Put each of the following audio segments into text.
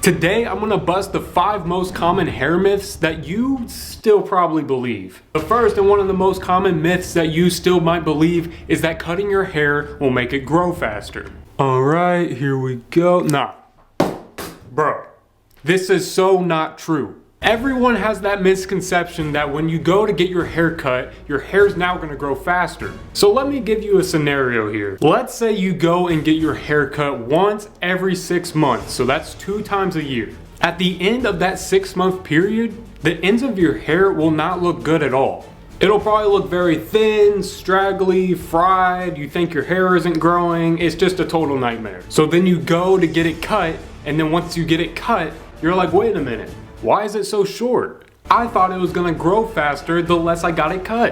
Today, I'm gonna bust the 5 most common hair myths that you still probably believe. The first and one of the most common myths that you still might believe is that cutting your hair will make it grow faster. Alright, here we go. Nah. Bro, this is so not true. Everyone has that misconception that when you go to get your hair cut, your hair's now gonna grow faster. So let me give you a scenario here. Let's say you go and get your hair cut once every 6 months, so that's 2 times a year. At the end of that 6-month period, the ends of your hair will not look good at all. It'll probably look very thin, straggly, fried, you think your hair isn't growing, it's just a total nightmare. So then you go to get it cut, and then once you get it cut, you're like, wait a minute. Why is it so short? I thought it was gonna grow faster the less I got it cut.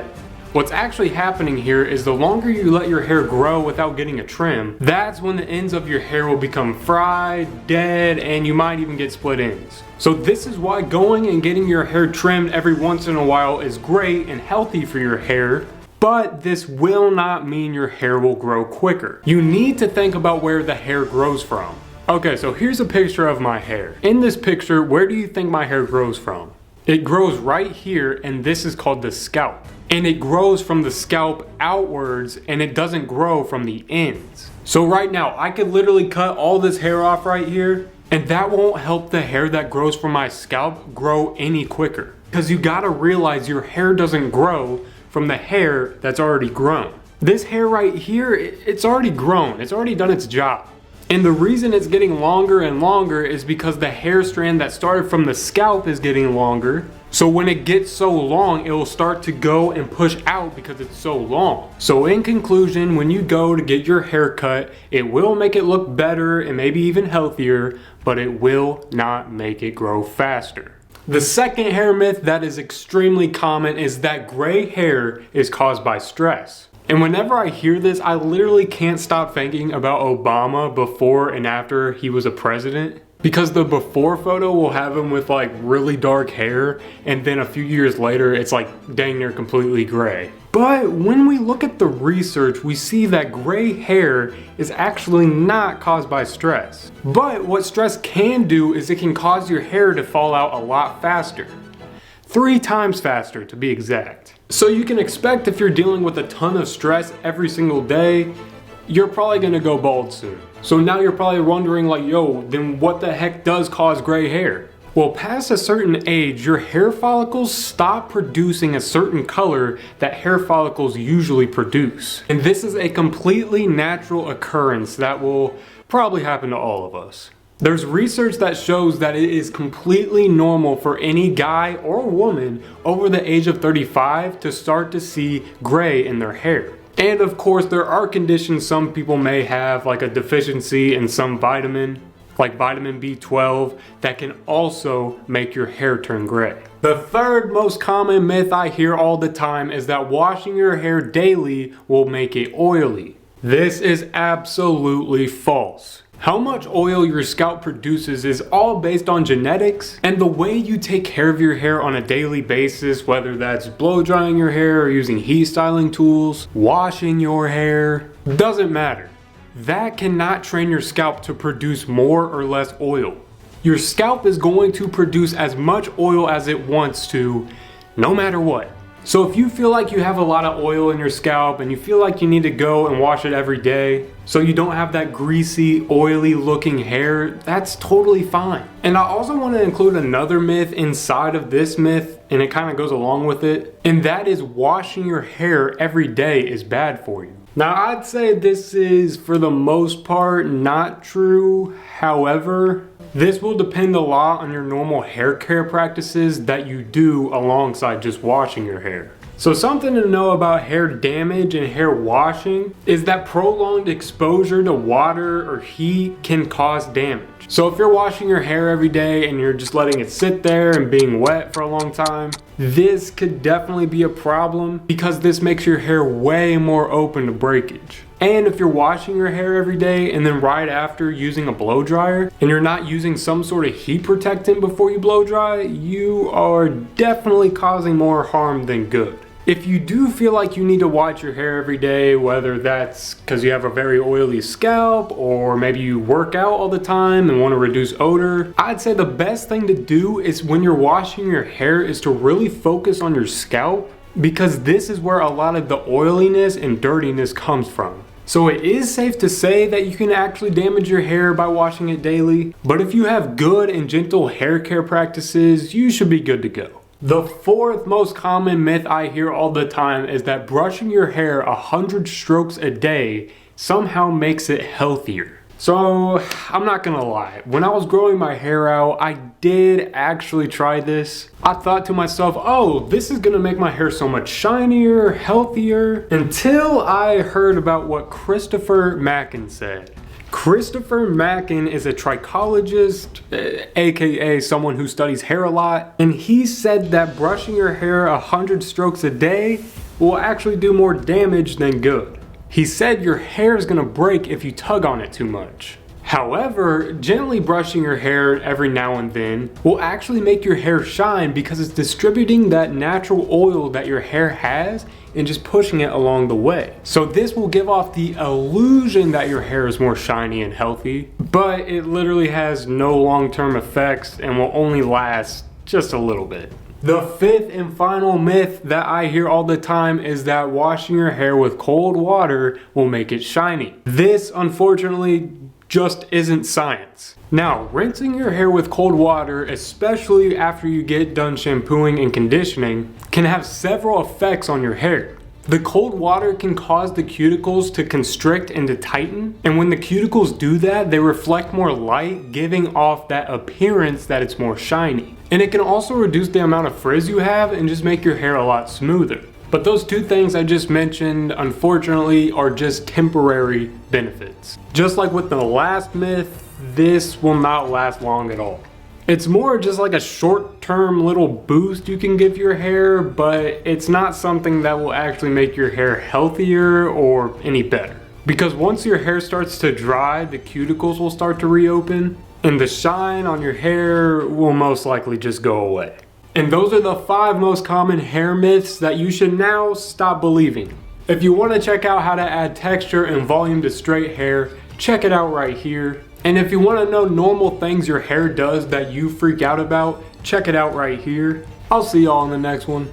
What's actually happening here is the longer you let your hair grow without getting a trim, that's when the ends of your hair will become fried, dead, and you might even get split ends. So this is why going and getting your hair trimmed every once in a while is great and healthy for your hair, but this will not mean your hair will grow quicker. You need to think about where the hair grows from. Okay, so here's a picture of my hair. In this picture, where do you think my hair grows from? It grows right here, and this is called the scalp. And it grows from the scalp outwards, and it doesn't grow from the ends. So right now, I could literally cut all this hair off right here, and that won't help the hair that grows from my scalp grow any quicker. Because you gotta realize your hair doesn't grow from the hair that's already grown. This hair right here, it's already grown. It's already done its job. And the reason it's getting longer and longer is because the hair strand that started from the scalp is getting longer. So when it gets so long, it will start to go and push out because it's so long. So in conclusion, when you go to get your hair cut, it will make it look better and maybe even healthier, but it will not make it grow faster. The second hair myth that is extremely common is that gray hair is caused by stress. And whenever I hear this, I literally can't stop thinking about Obama before and after he was a president. Because the before photo will have him with like really dark hair, and then a few years later, it's like dang near completely gray. But when we look at the research, we see that gray hair is actually not caused by stress. But what stress can do is it can cause your hair to fall out a lot faster. 3 times faster to be exact. So you can expect if you're dealing with a ton of stress every single day, you're probably gonna go bald soon. So now you're probably wondering like, yo, then what the heck does cause gray hair? Well, past a certain age, your hair follicles stop producing a certain color that hair follicles usually produce. And this is a completely natural occurrence that will probably happen to all of us. There's research that shows that it is completely normal for any guy or woman over the age of 35 to start to see gray in their hair. And of course, there are conditions some people may have, like a deficiency in some vitamin, like vitamin B12, that can also make your hair turn gray. The third most common myth I hear all the time is that washing your hair daily will make it oily. This is absolutely false. How much oil your scalp produces is all based on genetics and the way you take care of your hair on a daily basis, whether that's blow drying your hair or using heat styling tools, washing your hair, doesn't matter. That cannot train your scalp to produce more or less oil. Your scalp is going to produce as much oil as it wants to, no matter what. So if you feel like you have a lot of oil in your scalp and you feel like you need to go and wash it every day so you don't have that greasy, oily looking hair, that's totally fine. And I also want to include another myth inside of this myth, and it kind of goes along with it, and that is washing your hair every day is bad for you. Now I'd say this is for the most part not true. However, this will depend a lot on your normal hair care practices that you do alongside just washing your hair. So something to know about hair damage and hair washing is that prolonged exposure to water or heat can cause damage. So if you're washing your hair every day and you're just letting it sit there and being wet for a long time, this could definitely be a problem because this makes your hair way more open to breakage. And if you're washing your hair every day and then right after using a blow dryer and you're not using some sort of heat protectant before you blow dry, you are definitely causing more harm than good. If you do feel like you need to wash your hair every day, whether that's because you have a very oily scalp or maybe you work out all the time and want to reduce odor, I'd say the best thing to do is when you're washing your hair is to really focus on your scalp, because this is where a lot of the oiliness and dirtiness comes from. So it is safe to say that you can actually damage your hair by washing it daily, but if you have good and gentle hair care practices, you should be good to go. The fourth most common myth I hear all the time is that brushing your hair 100 strokes a day somehow makes it healthier. So I'm not gonna lie, when I was growing my hair out, I did actually try this. I thought to myself, oh, this is gonna make my hair so much shinier, healthier, until I heard about what Christopher Mackin said. Christopher Mackin is a trichologist, aka someone who studies hair a lot, and he said that brushing your hair 100 strokes a day will actually do more damage than good. He said your hair is gonna break if you tug on it too much. However, gently brushing your hair every now and then will actually make your hair shine because it's distributing that natural oil that your hair has and just pushing it along the way. So this will give off the illusion that your hair is more shiny and healthy, but it literally has no long-term effects and will only last just a little bit. The fifth and final myth that I hear all the time is that washing your hair with cold water will make it shiny. This, unfortunately, just isn't science. Now, rinsing your hair with cold water, especially after you get done shampooing and conditioning, can have several effects on your hair. The cold water can cause the cuticles to constrict and to tighten, and when the cuticles do that, they reflect more light, giving off that appearance that it's more shiny. And it can also reduce the amount of frizz you have and just make your hair a lot smoother. But those two things I just mentioned, unfortunately, are just temporary benefits. Just like with the last myth, this will not last long at all. It's more just like a short-term little boost you can give your hair, but it's not something that will actually make your hair healthier or any better. Because once your hair starts to dry, the cuticles will start to reopen, and the shine on your hair will most likely just go away. And those are the 5 most common hair myths that you should now stop believing. If you want to check out how to add texture and volume to straight hair, check it out right here. And if you want to know normal things your hair does that you freak out about, check it out right here. I'll see y'all in the next one.